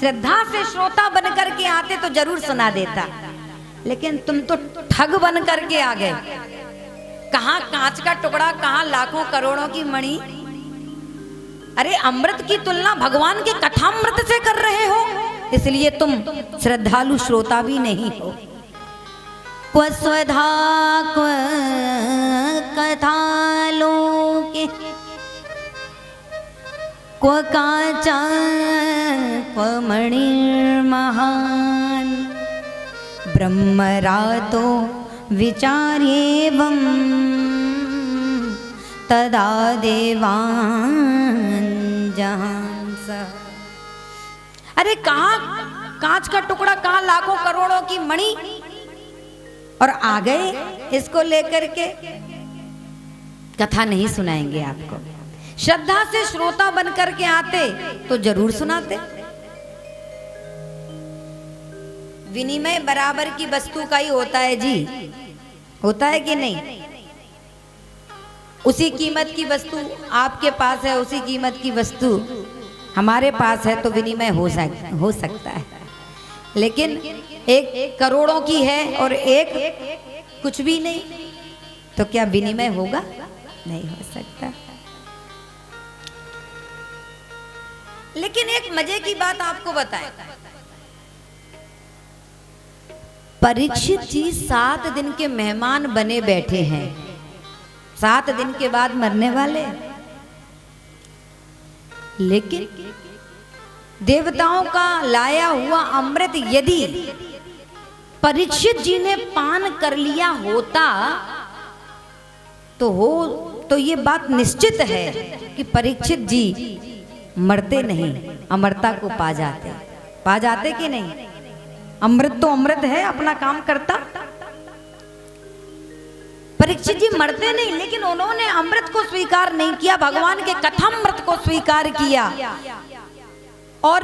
श्रद्धा से श्रोता बन करके आते तो जरूर सुना देता, लेकिन तुम तो ठग बन करके आ गए। कहाँ कांच का टुकड़ा, कहाँ लाखों करोड़ों की मणि। अरे अमृत की तुलना भगवान के कथामृत से कर रहे हो, इसलिए तुम श्रद्धालु श्रोता भी नहीं हो। क्व स्वधा क्व कथा लोके क्व काचा क्व मणिर्महान् ब्रह्मरातो विचार्येवं तदा देवान् जहांस। अरे कहाँ कांच का टुकड़ा, कहाँ लाखों करोड़ों की मणि, और आ गए इसको लेकर के। कथा नहीं सुनाएंगे आपको। श्रद्धा से श्रोता बन करके आते तो जरूर सुनाते। विनिमय बराबर की वस्तु का ही होता है जी, होता है कि नहीं? उसी कीमत की वस्तु आपके पास है, उसी कीमत की वस्तु हमारे पास है, तो विनिमय हो सकता है। लेकिन एक करोड़ों की है और एक कुछ भी नहीं, तो क्या विनिमय होगा? नहीं हो सकता। लेकिन एक मजे की बात आपको बताएं, परीक्षित जी 7 दिन के मेहमान बने बैठे हैं, 7 दिन के बाद मरने वाले। लेकिन देवताओं का लाया हुआ अमृत यदि परीक्षित जी ने पान कर लिया होता तो ये बात निश्चित है कि परीक्षित जी मरते नहीं, अमरता को पा जाते कि नहीं? अमृत तो अमृत है, अपना काम करता। परीक्षित जी मरते नहीं, लेकिन उन्होंने अमृत को स्वीकार नहीं किया, भगवान के कथामृत को स्वीकार किया। और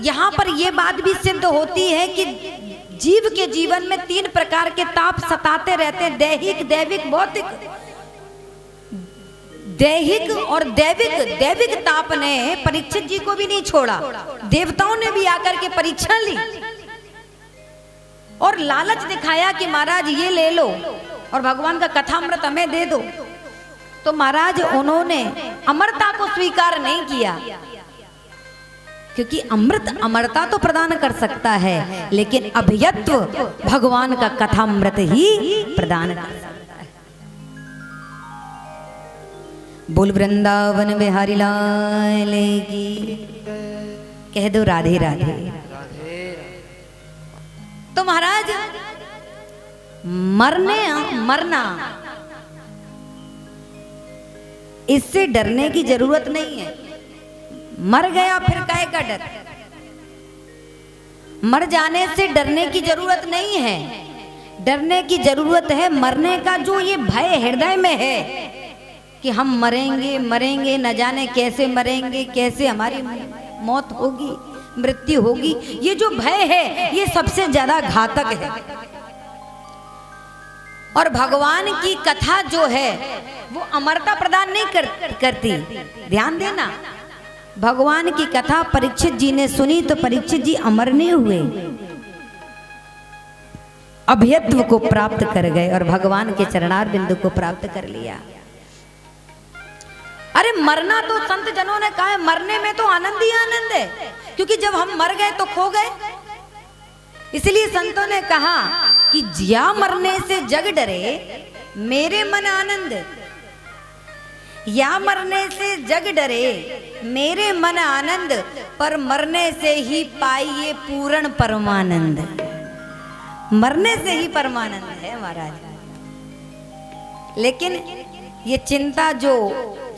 यहाँ पर यह बात भी सिद्ध होती है कि जीव के जीवन में 3 प्रकार के ताप सताते रहते हैं, दैहिक, दैविक, भौतिक। दैहिक और दैविक ताप ने परीक्षित जी को भी नहीं छोड़ा। देवताओं ने भी आकर के परीक्षा ली और लालच दिखाया कि महाराज ये ले लो और भगवान का कथामृत हमें दे दो। तो महाराज उन्होंने अमरता को स्वीकार नहीं किया, क्योंकि अमृत अमरता तो प्रदान कर सकता है, लेकिन अभयत्व भगवान का कथामृत ही प्रदान कर सकता है। बोल वृंदावन बिहारी लाल की, कह दो राधे राधे। तो महाराज मरना इससे डरने की जरूरत नहीं है। मर गया फिर काहे का डर? मर जाने से डरने की जरूरत नहीं है। डरने की जरूरत है मरने का जो ये भय हृदय में है कि हम मरेंगे, न जाने कैसे मरेंगे, कैसे हमारी मौत होगी, मृत्यु होगी। ये जो भय है ये सबसे ज्यादा घातक है। और भगवान की कथा जो है वो अमरता प्रदान नहीं करती। ध्यान देना, भगवान की कथा परीक्षित जी ने सुनी तो परीक्षित जी अमर नहीं हुए, अभयत्व को प्राप्त कर गए और भगवान के चरणार बिंदु को प्राप्त कर लिया। अरे मरना तो संत जनों ने कहा है, मरने में तो आनंद ही आनंद है, क्योंकि जब हम मर गए तो खो गए। इसलिए संतों ने कहा कि जिया मरने से जग डरे, मेरे मन आनंद। या मरने से जग डरे, मेरे मन आनंद, पर मरने से ही पाइए पूर्ण परमानंद। मरने से ही परमानंद है महाराज। लेकिन ये चिंता जो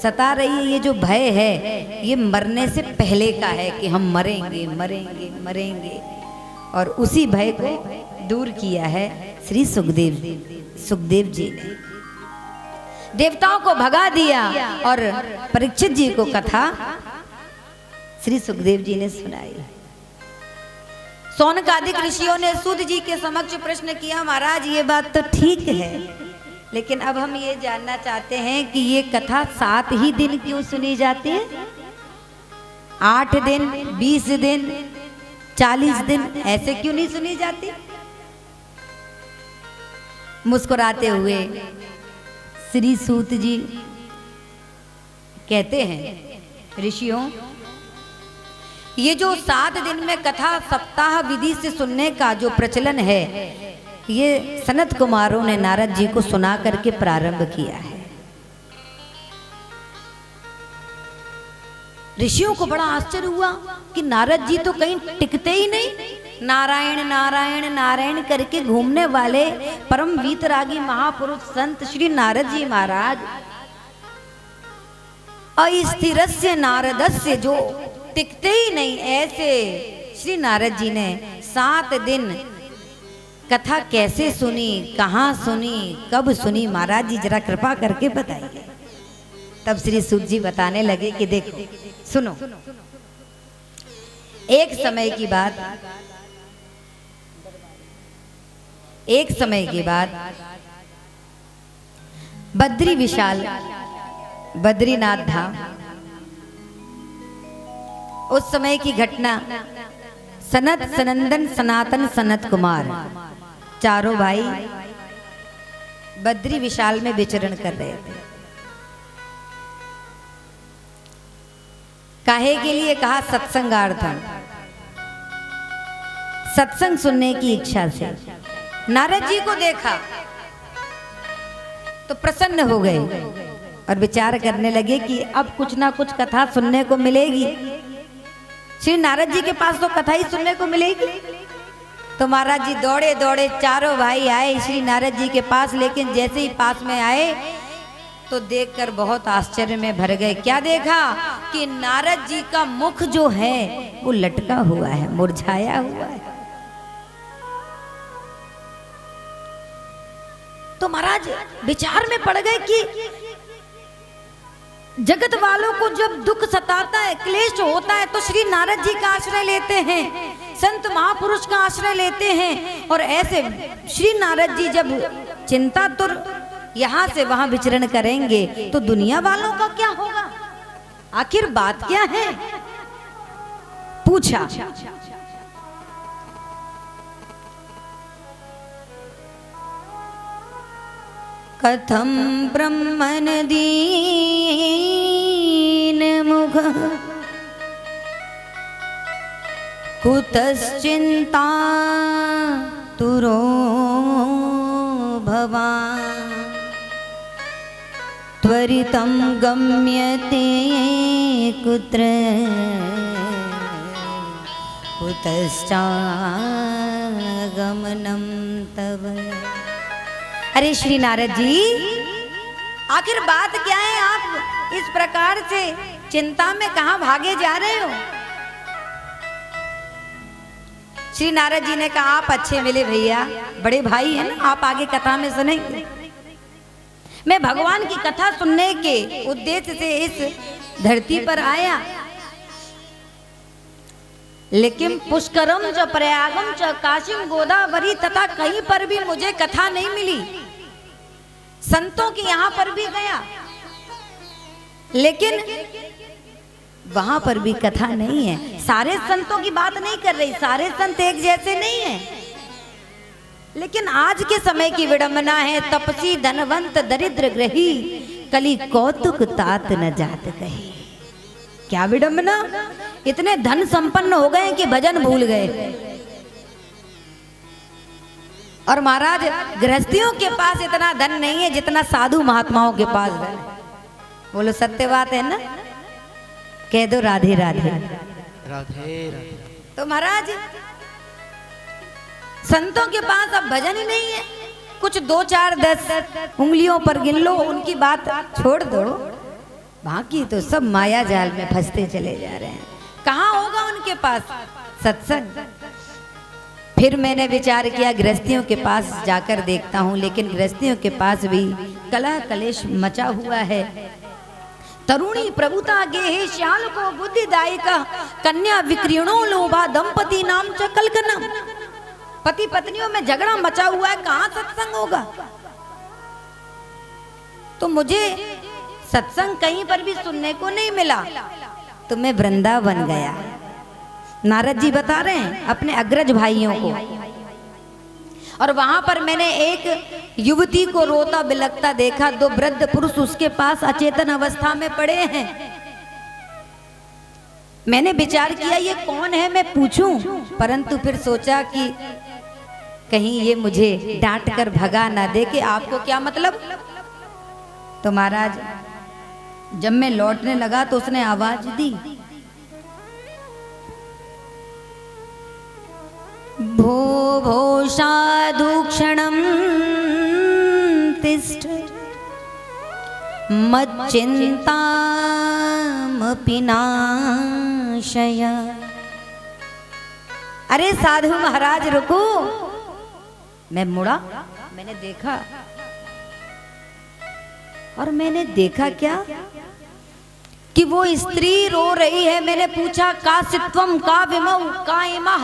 सता रही है, ये जो भय है, ये मरने से पहले का है कि हम मरेंगे। और उसी भय को दूर किया है श्री सुखदेव जी ने। देवताओं को भगा दिया और परीक्षित जी को कथा श्री सुखदेव जी ने सुनाई। सौनकादिक ऋषियों ने सूत जी के समक्ष प्रश्न किया, महाराज ये बात तो ठीक है, लेकिन अब हम ये जानना चाहते हैं कि ये कथा 7 ही दिन क्यों सुनी जाती है? 8 दिन, 20 दिन, 40 दिन ऐसे क्यों नहीं सुनी जाती? मुस्कुराते हुए श्री सूत जी कहते हैं, ऋषियों, ये जो 7 दिन में कथा सप्ताह विधि से सुनने का जो प्रचलन है, ये सनत कुमारों ने नारद जी को सुना करके प्रारंभ किया है। ऋषियों को बड़ा आश्चर्य हुआ कि नारद जी तो कहीं टिकते ही नहीं, नारायण नारायण नारायण करके घूमने वाले परम वीतरागी महापुरुष संत श्री नारद जी महाराज अस्थिरस्य नारदस्य, जो टिकते ही नहीं, ऐसे श्री नारद जी ने 7 दिन कथा कैसे सुनी, कहाँ सुनी, कब सुनी? महाराज जी जरा कृपा करके बताइए। तब श्री सूत जी बताने लगे कि देखो सुनो, एक समय की बात बद्री विशाल बद्रीनाथ धाम, उस समय की घटना। सनत सनंदन सनातन सनत कुमार चारों भाई बद्री विशाल में विचरण कर रहे थे। काहे के लिए? कहा सत्संगार्थम, सत्संग सुनने की इच्छा से। नारद जी को देखा तो प्रसन्न हो गए और विचार करने लगे कि अब कुछ ना कुछ कथा सुनने को मिलेगी। श्री नारद जी के पास तो कथा ही सुनने को मिलेगी। तो महाराज जी दौड़े दौड़े चारों भाई आए श्री नारद जी के पास, लेकिन जैसे ही पास में आए तो देखकर बहुत आश्चर्य में भर गए। क्या देखा कि नारद जी का मुख जो है वो लटका हुआ है, मुरझाया हुआ है। तो महाराज विचार में पड़ गए कि जगत वालों को जब दुख सताता है, क्लेश होता है, तो श्री नारद जी का आश्रय लेते हैं, संत महापुरुष का आश्रय लेते हैं। और ऐसे श्री नारद जी जब चिंतातुर यहाँ से वहां विचरण करेंगे तो दुनिया वालों का क्या होगा? आखिर बात क्या है? पूछा। कथम ब्रह्मन दीन मुख कुतश्चिंता तुरो भवान् त्वरितं गम्यते कुत्र कुतश्चागमनं तव। अरे श्री नारद जी, आखिर बात क्या है? आप इस प्रकार से चिंता में कहां भागे जा रहे हो? श्री नारद जी ने कहा, आप अच्छे मिले भैया, बड़े भाई हैं ना, आप आगे कथा में सुनेंगे। मैं भगवान की कथा सुनने के उद्देश्य से इस धरती पर आया, लेकिन पुष्करम च प्रयागम च काशीम गोदावरी तथा कहीं पर भी मुझे कथा नहीं मिली। संतों के यहाँ पर भी गया, लेकिन वहां पर भी कथा नहीं है। सारे संतों की बात नहीं कर रही, सारे संत एक जैसे नहीं हैं, लेकिन आज के समय की विडंबना है। तपसी धनवंत दरिद्र ग्रही, कली कौतुक तात न जात कही। क्या विडंबना! इतने धन संपन्न हो गए कि भजन भूल गए। और महाराज गृहस्थियों के पास इतना धन नहीं है जितना साधु महात्माओं के पास है। बोलो सत्य बात है ना? कह दो राधे राधे राधे। तो महाराज संतों के पास अब भजन ही नहीं है। कुछ 2 4 10 उंगलियों पर गिन लो, उनकी बात छोड़ दो, बाकी तो सब माया जाल में फंसते चले जा रहे हैं। कहाँ होगा उनके पास सत्संग? फिर मैंने विचार किया गृहस्थियों के पास जाकर देखता हूँ, लेकिन गृहस्थियों के पास भी कलह कलेश मचा हुआ है। तरुणी प्रभुता गेहे श्याल को बुद्धिदायी का कन्या विक्रीणो लोभा दंपति नाम च कलकना। पति पत्नियों में झगड़ा मचा हुआ है, कहाँ सत्संग होगा? तो मुझे सत्संग कहीं पर भी सुनने को नहीं मिला, तो मैं वृंदावन गया। नारद जी बता रहे हैं अपने अग्रज भाइयों को। और वहां पर मैंने एक युवती को रोता बिलखता देखा। 2 वृद्ध पुरुष उसके पास अचेतन अवस्था में पड़े हैं। मैंने विचार किया ये कौन है, मैं पूछूं, परंतु फिर सोचा कि कहीं ये मुझे डांट कर भगा ना दे कि आपको क्या मतलब। तो महाराज जब मैं लौटने लगा तो उसने आवाज दी, भो भो साधु क्षणं तिष्ठ मच्चिन्तामपि नाशय। अरे साधु महाराज रुको। मैं मुड़ा, मैंने देखा, और मैंने देखा क्या कि वो स्त्री रो रही है। मैंने पूछा का सित्वम का विमौ का इमः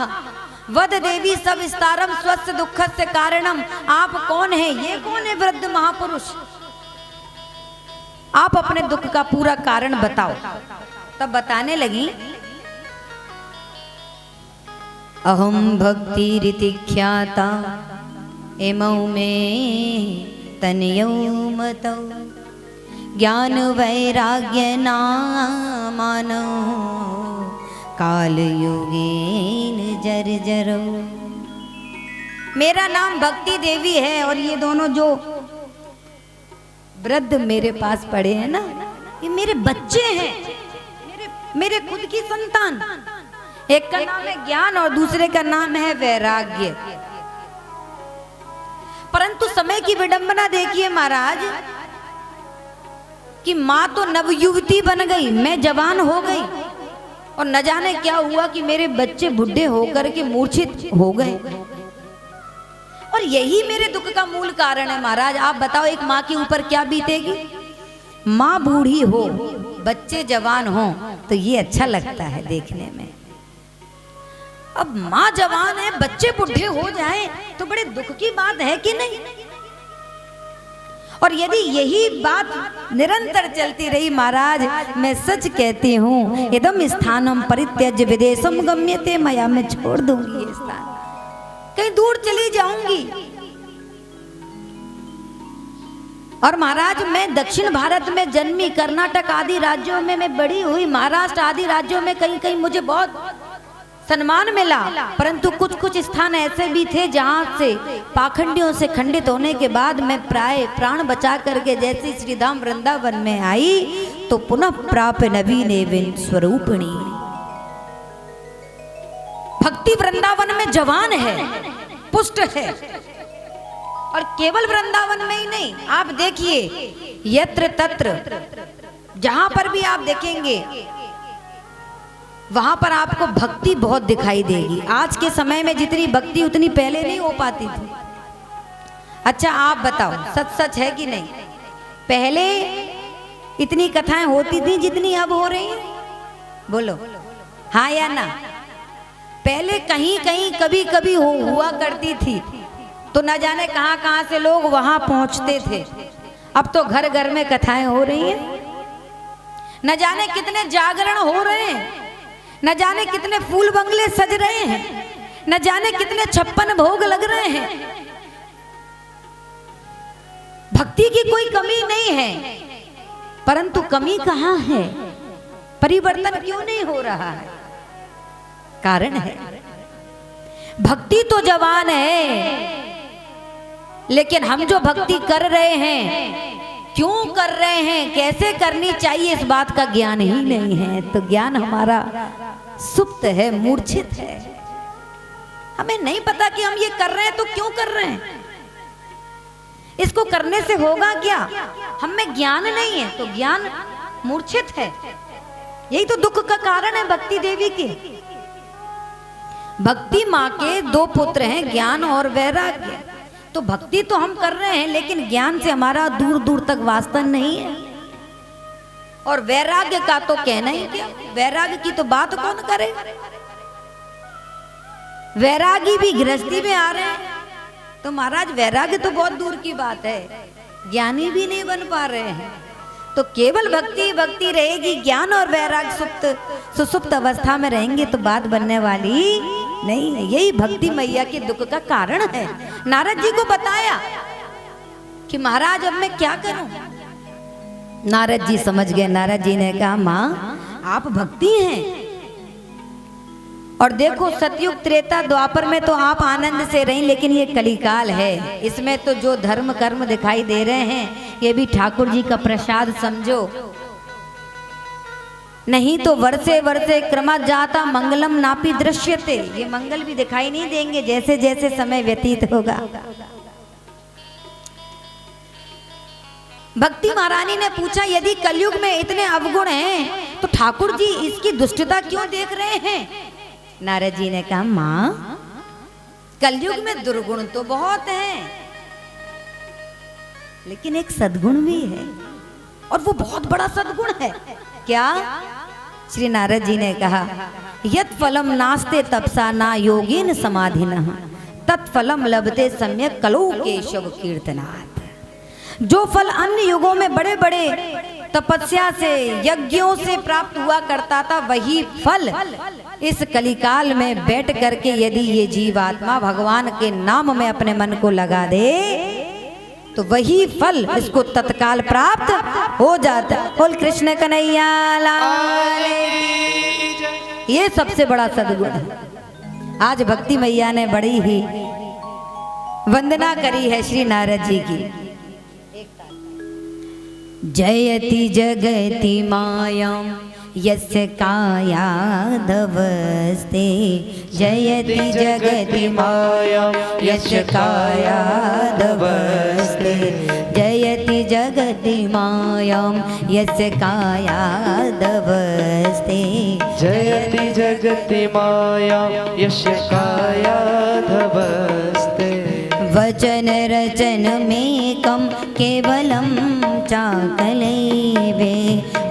वद देवी सब विस्तारम स्वस्थ दुख से कारणम। आप कौन है, ये कौन है वृद्ध महापुरुष, आप अपने दुख का पूरा कारण बताओ। तब बताने लगी, अहम भक्ति रीति ख्याता इमौ में तनयौ मतौ ज्ञान वैराग्य नामानो काल योगेन जर्जरो। मेरा नाम भक्ति देवी है और ये दोनों जो वृद्ध मेरे पास पड़े हैं ना, ये मेरे बच्चे हैं, मेरे खुद की संतान। एक का नाम है ज्ञान और दूसरे का नाम है वैराग्य। परंतु समय की विडंबना देखिए महाराज कि माँ तो नवयुवती बन गई, मैं जवान हो गई, और न जाने क्या हुआ कि मेरे बच्चे बूढ़े होकर के मूर्छित हो गए। और यही मेरे दुख का मूल कारण है महाराज। आप बताओ एक माँ के ऊपर क्या बीतेगी। माँ बूढ़ी हो, बच्चे जवान हो, तो ये अच्छा लगता है देखने में। अब माँ जवान है, बच्चे बूढ़े हो जाएं, तो बड़े दुख की बात है कि नहीं। और यदि यही बात निरंतर चलती रही महाराज, मैं सच कहती हूँ, इदम स्थानम परित्यज्य विदेशम गम्यते मया, मैं छोड़ दूंगी ये स्थान, कहीं दूर चली जाऊंगी। और महाराज मैं दक्षिण भारत में जन्मी, कर्नाटक आदि राज्यों में मैं बड़ी हुई, महाराष्ट्र आदि राज्यों में कहीं कहीं मुझे बहुत सम्मान मिला, परंतु कुछ कुछ स्थान ऐसे भी थे जहां से पाखंडियों से खंडित होने के बाद मैं प्राय प्राण बचा करके जैसे श्रीधाम वृंदावन में आई तो पुनः प्राप नवीन स्वरूपिणी। भक्ति वृंदावन में जवान है, पुष्ट है, और केवल वृंदावन में ही नहीं, आप देखिए यत्र तत्र जहां पर भी आप देखेंगे वहां पर आपको भक्ति बहुत दिखाई देगी। आज के समय में जितनी भक्ति उतनी पहले नहीं हो पाती थी। अच्छा आप बताओ सच सच है कि नहीं, पहले इतनी कथाएं होती थी जितनी अब हो रही हैं? बोलो हाँ या ना। पहले कहीं कहीं कभी कभी हुआ करती थी तो न जाने कहां कहां से लोग वहां पहुंचते थे। अब तो घर घर में कथाएं हो रही हैं, न जाने कितने जागरण हो रहे हैं, न जाने कितने फूल बंगले सज रहे हैं, न जाने कितने 56 भोग लग रहे हैं। भक्ति की कोई कमी नहीं है, परंतु कमी कहां है, परिवर्तन क्यों नहीं हो रहा है? कारण है भक्ति तो जवान है, लेकिन हम जो भक्ति कर रहे हैं, क्यों कर रहे हैं, कैसे करनी चाहिए, इस बात का ज्ञान ही नहीं है। तो ज्ञान हमारा सुप्त है, मूर्छित है, हमें नहीं पता कि हम ये कर रहे हैं तो क्यों कर रहे हैं, इसको करने से होगा क्या। हम में ज्ञान नहीं है तो ज्ञान मूर्छित है। यही तो दुख का कारण है भक्ति देवी के। भक्ति माँ के 2 पुत्र हैं, ज्ञान और वैराग्य। तो भक्ति तो हम कर रहे हैं, लेकिन ज्ञान से हमारा दूर दूर तक वास्ता नहीं है। और वैराग्य का तो कहना ही क्या, वैराग्य की तो बात कौन करे। वैरागी भी गृहस्थी में आ रहे हैं तो महाराज वैराग्य तो बहुत दूर की बात है, ज्ञानी भी नहीं बन पा रहे हैं। तो केवल भक्ति भक्ति रहेगी, ज्ञान और वैराग सुसुप्त अवस्था में रहेंगे तो बात बनने वाली नहीं है। यही भक्ति मैया के दुख का कारण है। नारद जी को बताया कि महाराज अब मैं क्या करूं। नारद जी समझ गए। नारद जी ने कहा माँ आप भक्ति हैं, और देखो सतयुग त्रेता द्वापर में तो आप आनंद से रहीं, लेकिन ये कलिकाल है, इसमें तो जो धर्म कर्म दिखाई दे रहे हैं ये भी ठाकुर जी का प्रसाद समझो, नहीं तो वर्षे वर्षे क्रमः जाता मंगलम नापि दृश्यते, ये मंगल भी दिखाई नहीं देंगे जैसे जैसे समय व्यतीत होगा। भक्ति महारानी ने पूछा यदि कलयुग में इतने अवगुण हैं तो ठाकुर जी इसकी दुष्टता क्यों देख रहे हैं। नारद जी ने कहा माँ कलयुग में दुर्गुण तो बहुत हैं, लेकिन एक सद्गुण भी है, और वो बहुत बड़ा सद्गुण है। क्या? श्री नारद जी ने कहा यत् फलम नास्ते तपसा ना योगेन समाधिनः तत्फलम लभते सम्यक कलौ केशव कीर्तनात्। जो फल अन्य युगों में बड़े बड़े तपस्या से यज्ञों से प्राप्त हुआ करता था, वही फल इस कलिकाल में बैठ करके यदि ये जीवात्मा भगवान के नाम में अपने मन को लगा दे तो वही फल इसको तत्काल प्राप्त हो जाता। बोल कृष्ण कन्हैया लाल। ये सबसे बड़ा सद्गुण है। आज भक्ति मैया ने बड़ी ही वंदना करी है श्री नारद जी की। जयति जगति मायां यस्य कायादवस्ते, जयति जगति मायां यस्य कायादवस्ते, जयति जगति मायां यस्य कायादवस्ते, जयति जगति मायां यस्य कायादवस्ते। वचन रचन मेकं केवलं चाकलैवे,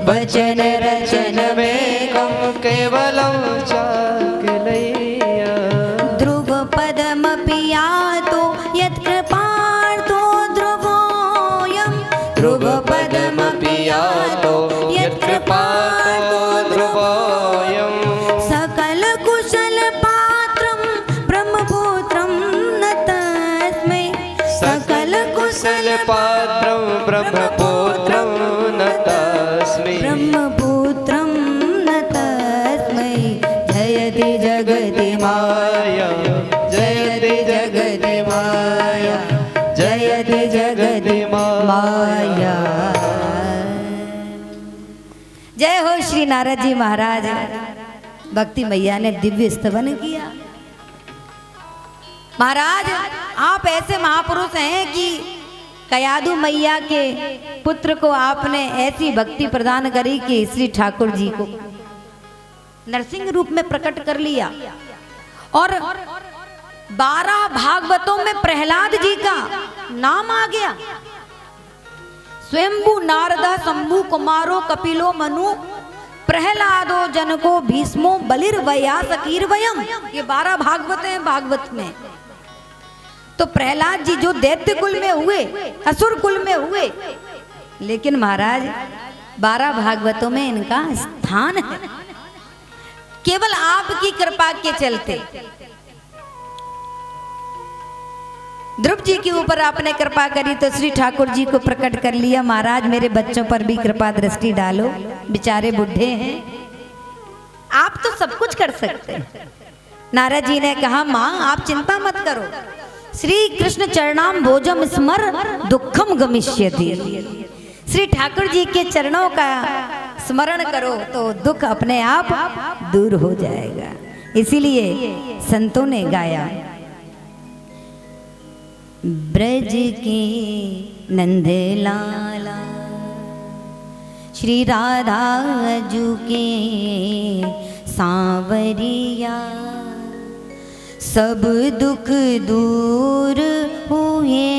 वचन रचन मेकं केवलं चाकलैया। ध्रुवपदमपि यातो यत्कृपार्थो ध्रुवोऽयं, ध्रुवपदमपि यातो यत्कृपार्थो ध्रुवोऽयं। सकलकुशलपात्रं ब्रह्मपुत्रं न तस्मै, सकलकुशलपात्रं ब्रह्मपुत्रं न तस्मै, ब्रह्मपुत्रं न तस्मै। जयति जगति माया, जयति जगति माया, जयति जगति माया। जय हो श्री नारद जी महाराज। भक्ति मैया ने दिव्य स्तवन किया। महाराज आप ऐसे महापुरुष हैं कि कयादु मैया के पुत्र को आपने ऐसी भक्ति प्रदान करी कि श्री ठाकुर जी को नरसिंह रूप में प्रकट कर लिया, और 12 भागवतों में प्रहलाद जी का नाम आ गया। स्वयंभू नारदा शंभु कुमारो कपिलो मनु प्रहलादो जनको भीष्मो बलिर्वयास कीर्वयम्, ये 12 भागवत हैं भागवत में। तो प्रहलाद जी जो दैत्य कुल में हुए, असुर कुल में हुए, लेकिन महाराज 12 भागवतों में इनका स्थान है केवल आपकी कृपा के चलते। ध्रुव जी के ऊपर आपने कृपा करी तो श्री ठाकुर जी को प्रकट कर लिया। महाराज मेरे बच्चों पर भी कृपा दृष्टि डालो, बेचारे बुढ़े हैं, आप तो सब कुछ कर सकते हैं। नारद जी ने कहा माँ आप चिंता मत करो, श्री कृष्ण चरणाम भोजम स्मर दुखम गमिष्यति। श्री ठाकुर जी के चरणों का स्मरण करो तो दुख अपने आप दूर हो जाएगा। इसीलिए संतों ने गाया ब्रज के नंद लाला श्री राधा जू के सांवरिया, सब दुख दूर हुए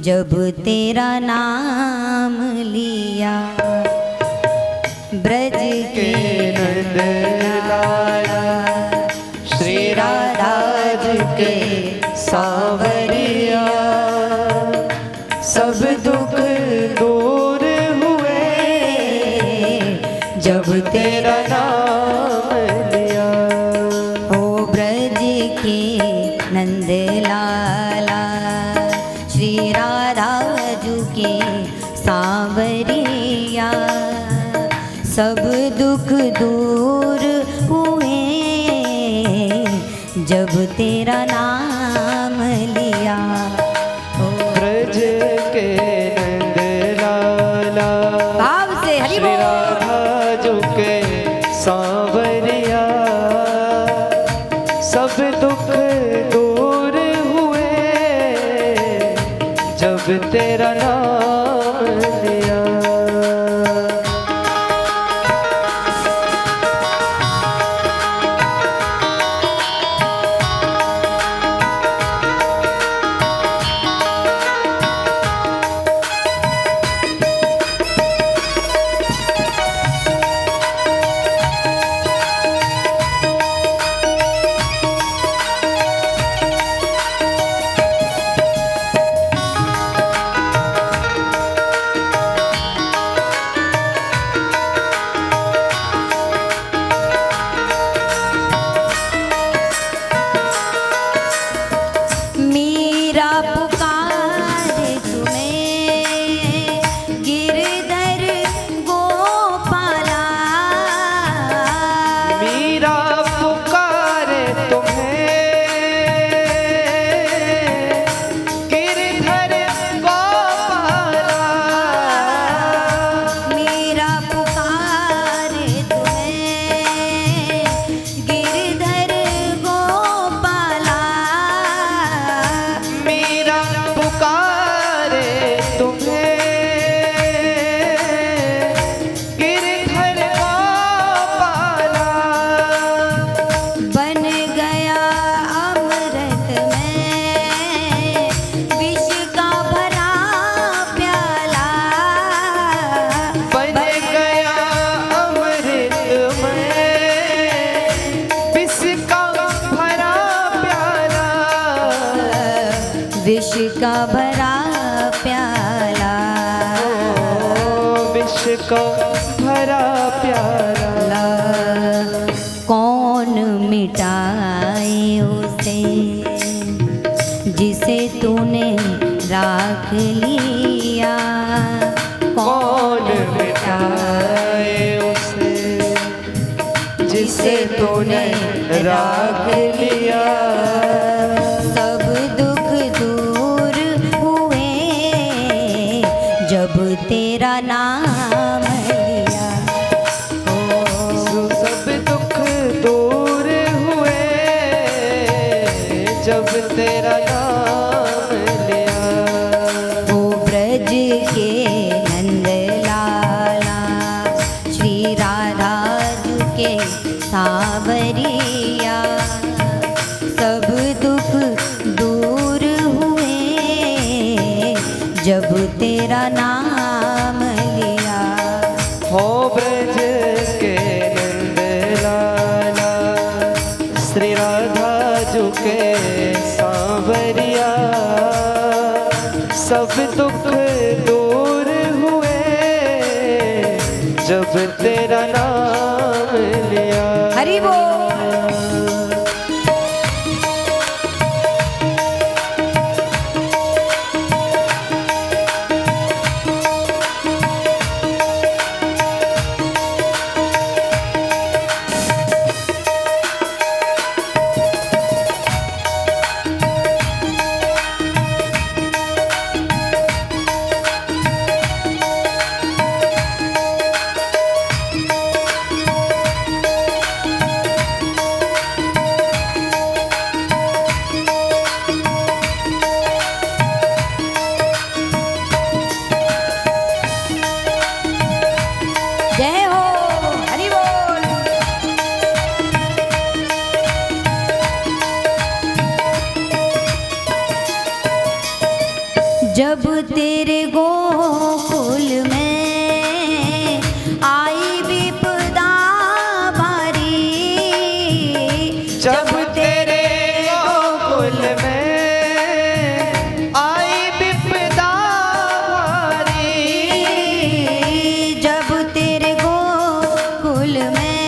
जब तेरा नाम लिया। ब्रज के नंद लाला श्री राधा जी के सांवरिया, सब दुख दूर जब तेरा नाम लिया। ओ ब्रज के नंद लाला भाव से हरि श्री बोल। राधा झुके सांवरिया, सब दुख दूर हुए जब तेरा नाम लिया। मीरा पुकारे तुम्हें गिरधर गोपाला। मीरा पुकारे तुम्हें गिरधर गोपाला। मीरा पुकारे तुम्हें गिरधर गोपाला। मीरा पुकारे तुम्हें गिरधर गोपाला। बन गया अमृत में विष का भरा प्याला। बन गया अमृत में विष का भरा प्याला। विष का भरा प्याला। विष का भरा प्याला। कौन मिटाए उसे जिसे तूने राख लिया। कौन मिटाए उसे जिसे तूने राख लिया। सब दुख दूर हुए जब तेरा नाम लिया। ओ सब दुख दूर हुए जब तेरा नाम लिया। ओ ब्रज के नंद लाला श्री राधा के सांवरिया, सब दुख दूर हुए जब तेरा नाम लिया। हो ब्रज के नंद लाला श्री राधा झुके सांवरिया, सब दुख दूर हुए जब तेरा नाम लिया। हरि बोल। जय हो हरि बोल। जब तेरे गोकुल में आई विपदा भारी, जब तेरे गोकुल में आई विपदा भारी, जब तेरे गोकुल में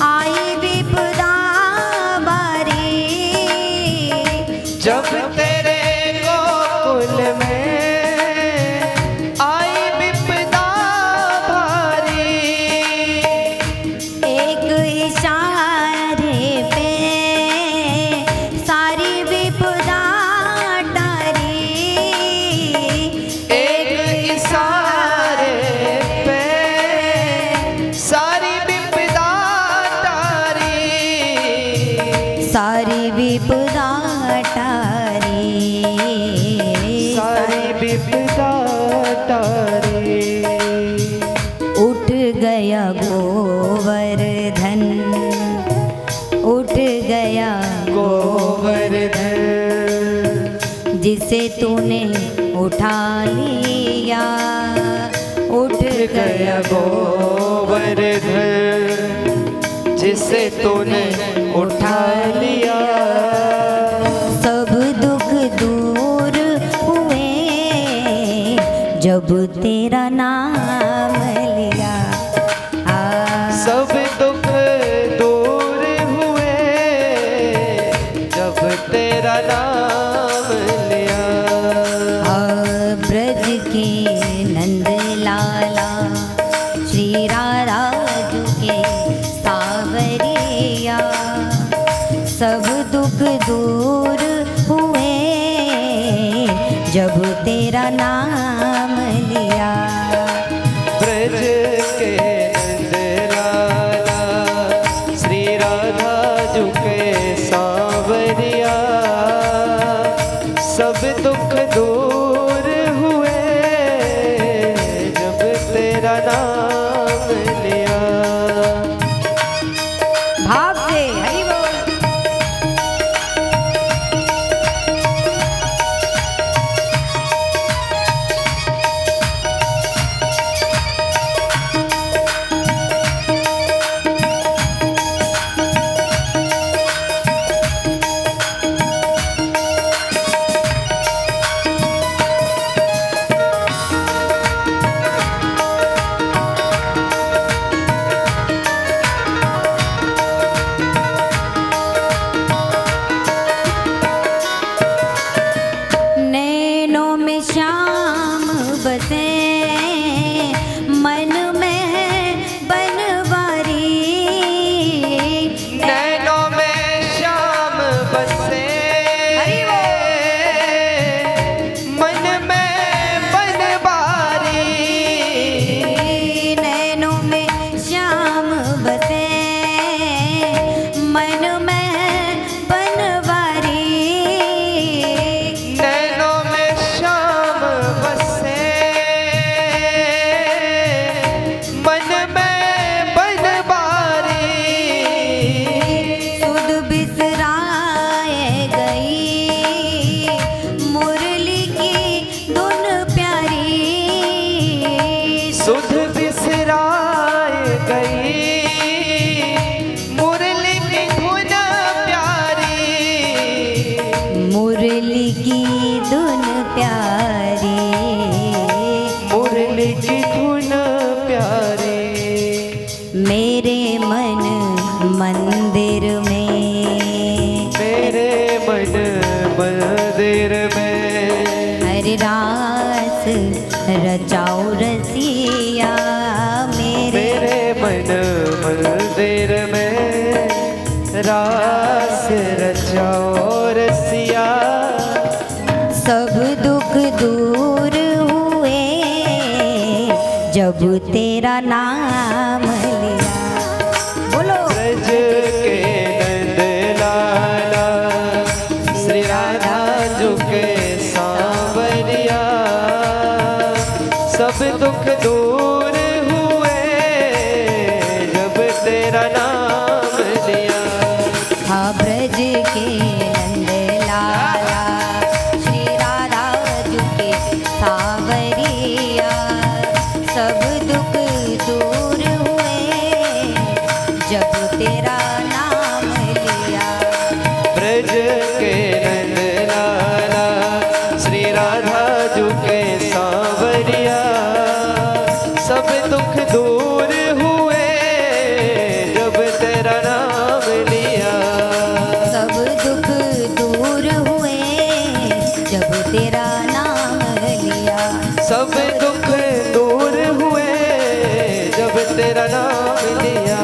आई विपदा भारी, जब तेरे गोकुल में आई विपदा भारी, एक इशारे पे सारी विपदा टारी, सारी विपदा टारी। उठ गया गोवर्धन, उठ गया गोवर्धन, जिसे तूने उठा लिया। उठ गया गोवर्धन, जिसे तूने उठा लिया। सब दुख दूर हुए जब तेरा नाम लिया। सब दुख दूर हुए जब तेरा नाम लिया। ब्रज के नंद लाला श्री राधा के सावरिया, सब दुख दूर हुए जब तेरा नाम लिया। ब्रज के नंद लाला श्री राधा जू के सांवरिया, सब दुख दूर हुए जब तेरा नाम लिया। भाव से हरि बोल। नैनों में श्याम बसे, मन में है बनवारी। नैनों में श्याम बसे, हरि मन में बनवारी। नैनों में श्याम बसे, मन में है बनवारी। नैनों में श्याम बसे, मन में बनवारी। सुध बिसराए गई मुरली की धुन प्यारी। सुध बिसराए गई मुरली की धुन प्यारी। मुरली की धुन प्यारी, मुरली की धुन प्यारी। मेरे मन मंदिर में, मेरे मन मंदिर में हरि रास रचाओ रसिया। मेरे मन मंदिर में रास रचाओ रसिया। सब दुख दूर हुए जब तेरा नाम लिया। बोलो ब्रज के नंद लाला श्री राधा जू के सांवरिया, सब दुख दूर हुए जब तेरा नाम लिया। हाँ ब्रज के नंद लाला श्री राधा जू के सावरिया, सब दुख दूर हुए जब तेरा नाम लिया। ब्रज के नंद लाला श्री राधा जू के सांवरिया, सब दुख दूर हुए जब तेरा नाम लिया। सब दुख दूर हुए जब तेरा नाम लिया। सब दुख दूर हुए जब तेरा नाम लिया।